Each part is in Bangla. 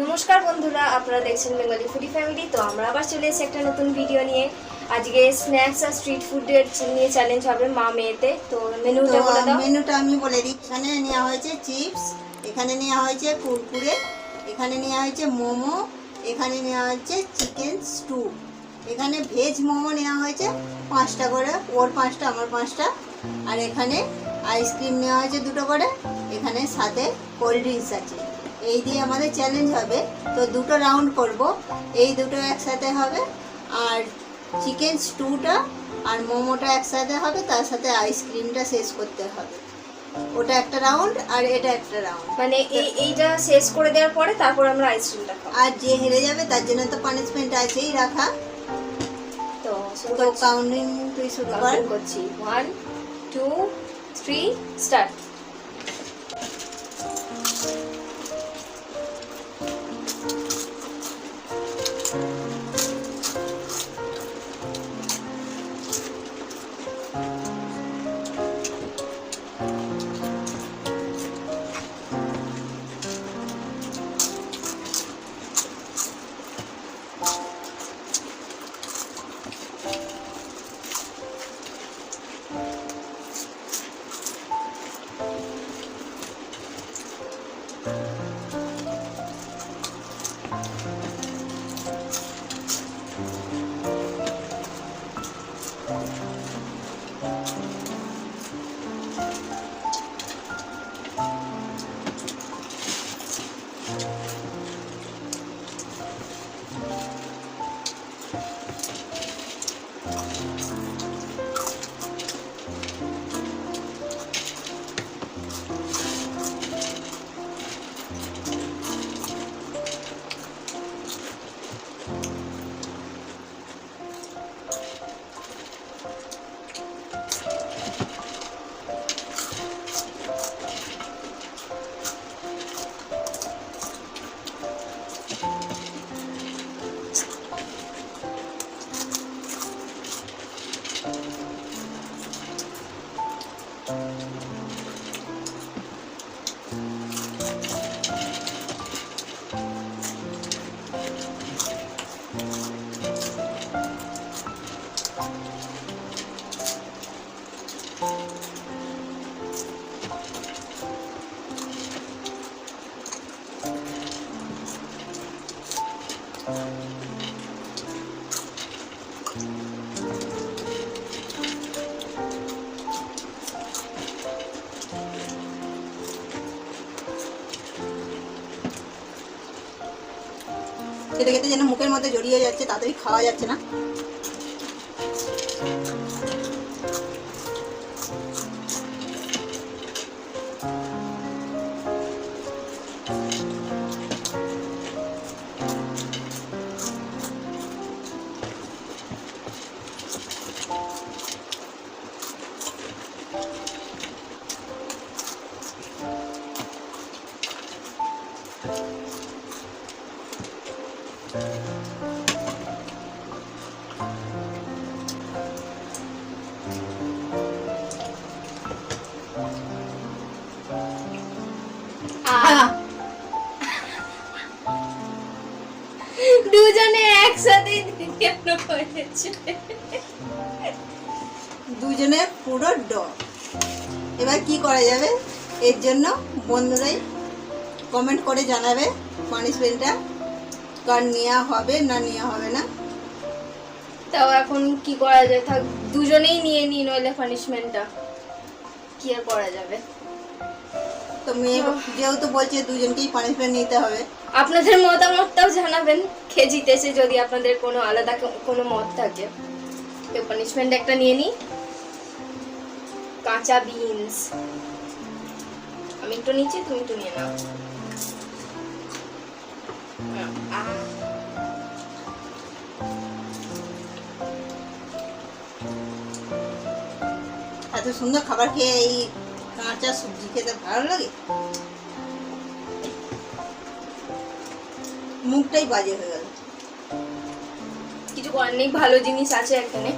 নমস্কার বন্ধুরা, আপনারা দেখছেন বেঙ্গলি ফুডি ফ্যামিলি। তো আমরা আবার চলে এসেছি একটা নতুন ভিডিও নিয়ে। আজকে স্ন্যাক্স আর স্ট্রিট ফুডের নিয়ে চ্যালেঞ্জ হবে মা মেয়েতে। তো মেনুটা বলে দাও। মেনুটা আমি বলে দিই। এখানে নেওয়া হয়েছে চিপস, এখানে নেওয়া হয়েছে কুরকুরে, এখানে নেওয়া হয়েছে মোমো, এখানে নেওয়া হয়েছে চিকেন স্টু। এখানে ভেজ মোমো নেওয়া হয়েছে 5টা করে, ওর 5টা আমার 5টা। আর এখানে আইসক্রিম নেওয়া হয়েছে 2টো করে, এখানে সাথে কোল্ড ড্রিঙ্কস আছে। এই দিয়ে আমাদের চ্যালেঞ্জ হবে। তো 2টো রাউন্ড করব, এই দুটো একসাথে হবে। আর চিকেন স্টুটা আর মোমোটা একসাথে হবে, তার সাথে আইসক্রিমটা শেষ করতে হবে। ওটা একটা রাউন্ড আর এটা একটা রাউন্ড। মানে এইটা শেষ করে দেওয়ার পরে তারপর আমরা আইসক্রিমটা খাবো। আর যে হেরে যাবে তার জন্য তো পানিশমেন্ট আছেই রাখা। তো তো কাউন্টিং তুই শুরু কর। করছি 1 2 3 স্টার্ট। খেতে খেতে যেন মুখের মধ্যে জড়িয়ে যাচ্ছে, তাড়াতাড়ি খাওয়া যাচ্ছে না। দুজনে একসাথে কেন করেছে? দুজনে পুরো এবার কি করা যাবে? এর জন্য বন্ধুরাই কমেন্ট করে জানাবে পানিশমেন্টটা কার নেওয়া হবে না নেওয়া হবে না। তাও এখন কি করা যায়? থাক, দুজনেই নিয়ে নিই, নইলে পানিশমেন্টটা কি আর করা যাবে। তো মেয়ে যেহেতু বলছে দুজনকেই পানিশমেন্ট নিতে হবে। আপনাদের মতামতটাও জানাবেন কে জিতেছে, যদি আপনাদের কোনো আলাদা কোনো মত থাকে। তো পানিশমেন্ট একটা নিয়ে নিই, কাঁচা বিনস। আমি একটু নিচ্ছি, তুমি একটু নিয়ে নাও। এত সুন্দর খাবার খেয়ে এই কাঁচা সবজি খেতে ভালো লাগে? মুখটাই বাজে হয়ে গেল। কিছু করার নেই, ভালো জিনিস আছে এখানে।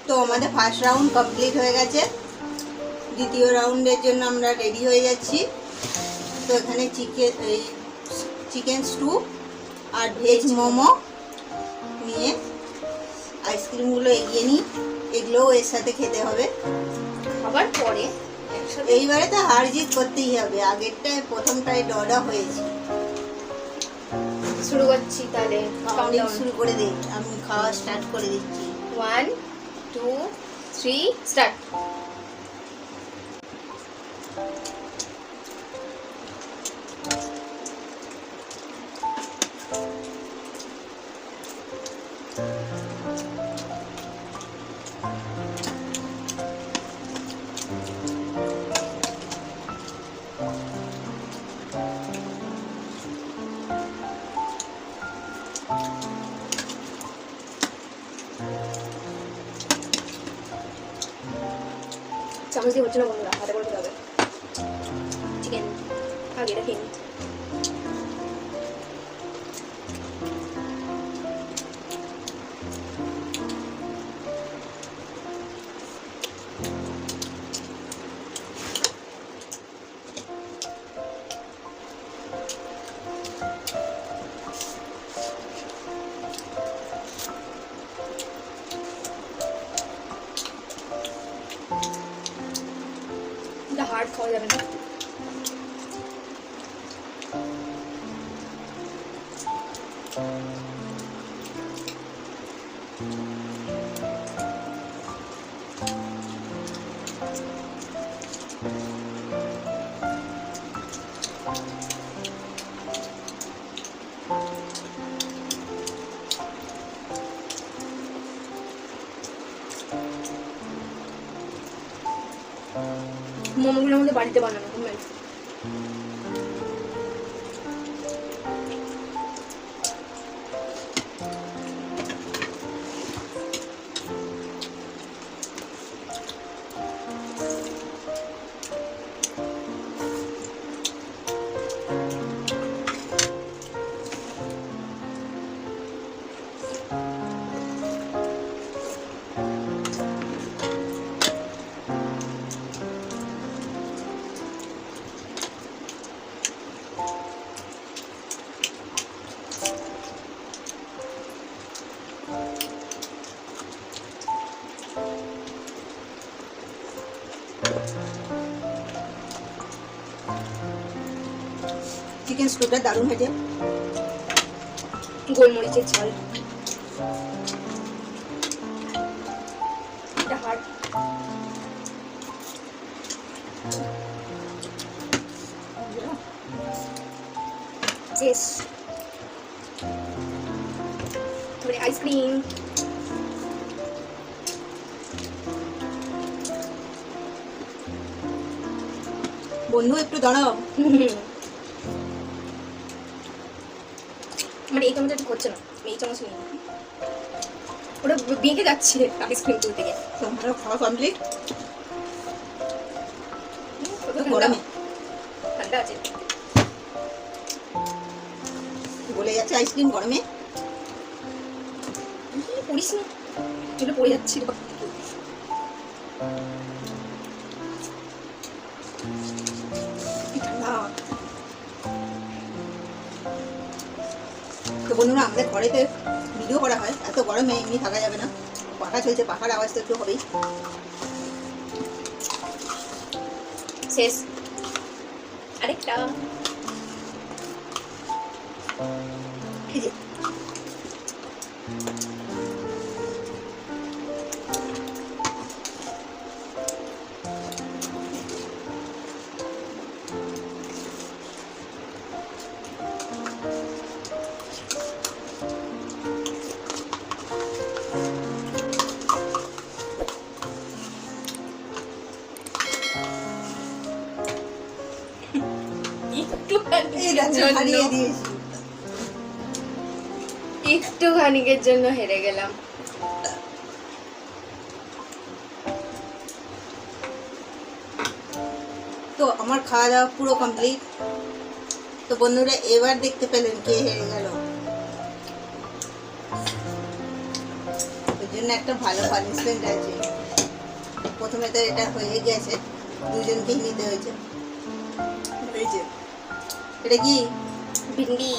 তো আমাদের ফার্স্ট রাউন্ড কমপ্লিট হয়ে গেছে। দ্বিতীয় রাউন্ডের জন্য আমরা রেডি হয়ে যাচ্ছি। তো এখানে চিকেন স্টু আর ভেজ মোমো নিয়ে আইসক্রিমগুলো এগিয়ে নিই, এগুলোও এর সাথে খেতে হবে। খাবার পরে একসাথে এইবারে তো হার জিত করতেই হবে, আগেরটায় প্রথমটায় ডডা হয়েছে। শুরু করছি তাহলে, কাউন্টিং শুরু করে দিই, আমি খাওয়া স্টার্ট করে দিচ্ছি। 1 2 3 স্টার্ট। চামচ দিয়ে হচ্ছে না বন্ধুরা, হাতে করে দিতে হবে। চিকেন আগে রাখিন। হার্ড খাওয়া যাবে না। মোমোগুলো আমাদের বাড়িতে বানানো হোমমেড। চিকেন স্টুটা দারুণ হয়েছে, গোলমরিচের ঝাল। এটা হার্ড। শেষ। তারপরে আইসক্রিম। বন্ধু একটু দাঁড়াও। মানে এই চামচটা ঠিক হচ্ছে না, আমি এই চামচ নিই। ওটা বেঁকে যাচ্ছে আইসক্রিম তুলতে গিয়ে। তোমরা খাওয়া কমপ্লিট? গরমে ঠান্ডা আছে, বলে যাচ্ছে আইসক্রিম গরমে। পড়িস না, চলে পড়ে যাচ্ছিল। তো বন্ধুরা, আমাদের ঘরেতে ভিডিও করা হয়, এত গরমে এমনি থাকা যাবে না, পাখা চলছে, পাখার আওয়াজ তো একটু হবেই। শেষ। আরেকটা। এই যে একটু খানিকের জন্য হেরে গেলাম। তো আমার খাওয়া দাওয়া পুরো কমপ্লিট। তো বন্ধুরা, এবার দেখতে পেলেন কে হেরে গেল। ওই জন্য একটা ভালো পানিশমেন্ট আছে। প্রথমে তো এটা হয়ে গেছে, দুজনকেই নিতে হয়েছে। এই যে এটা কি? ভিন্ডি,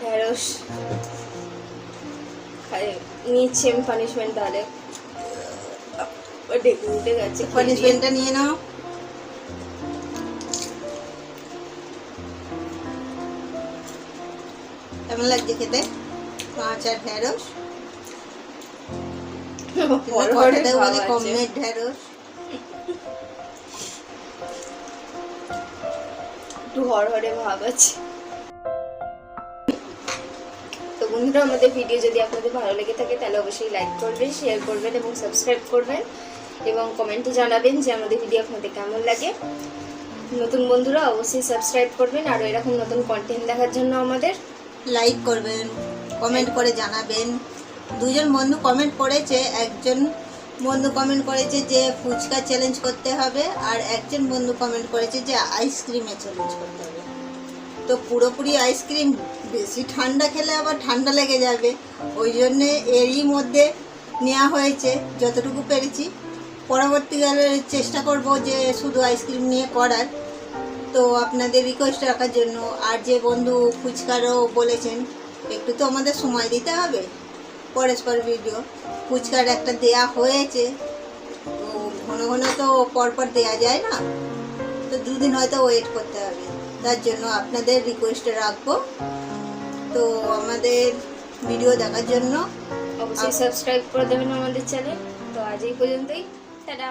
ঢেঁড়স নিচ্ছি আমি পানিশমেন্ট, তাহলে ডেকে উঠে গেছে। পানিশমেন্টটা নিয়ে নাও। কেমন লাগছে খেতে? মাছ আর ঢেঁড়স। কথাতেও বলে কমমেট ঢেঁড়স। একটু হরহরে ভাব আছে। তো বন্ধুরা, আমাদের ভিডিও যদি আপনাদের ভালো লেগে থাকে তাহলে অবশ্যই লাইক করবেন, শেয়ার করবেন এবং সাবস্ক্রাইব করবেন এবং কমেন্টে জানাবেন যে আমাদের ভিডিও আপনাদের কেমন লাগে। নতুন বন্ধুরা অবশ্যই সাবস্ক্রাইব করবেন, আর এরকম নতুন কন্টেন্ট দেখার জন্য আমাদের লাইক করবেন, কমেন্ট করে জানাবেন। দুজন বন্ধু কমেন্ট করেছে, একজন বন্ধু কমেন্ট করেছে যে ফুচকা চ্যালেঞ্জ করতে হবে, আর একজন বন্ধু কমেন্ট করেছে যে আইসক্রিমে চ্যালেঞ্জ করতে হবে। তো পুরোপুরি আইসক্রিম, বেশি ঠান্ডা খেলে আবার ঠান্ডা লেগে যাবে, ওই জন্যে এরই মধ্যে নেওয়া হয়েছে যতটুকু পেরেছি। পরবর্তীকালে চেষ্টা করব যে শুধু আইসক্রিম নিয়ে করার। তো আপনাদের রিকোয়েস্ট রাখার জন্য, আর যে বন্ধু ফুচকারও বলেছেন, একটু তো আমাদের সময় দিতে হবে। পরস্পর ভিডিও ফুচকার একটা দেয়া হয়েছে, তো ঘন ঘন তো পরপর দেয়া যায় না, তো দুদিন হয়তো ওয়েট করতে হবে। তার জন্য আপনাদের রিকোয়েস্ট রাখবো। তো আমাদের ভিডিও দেখার জন্য অবশ্যই সাবস্ক্রাইব করে দেবেন আমাদের চ্যানেল। তো আজ এই পর্যন্তই, টাটা।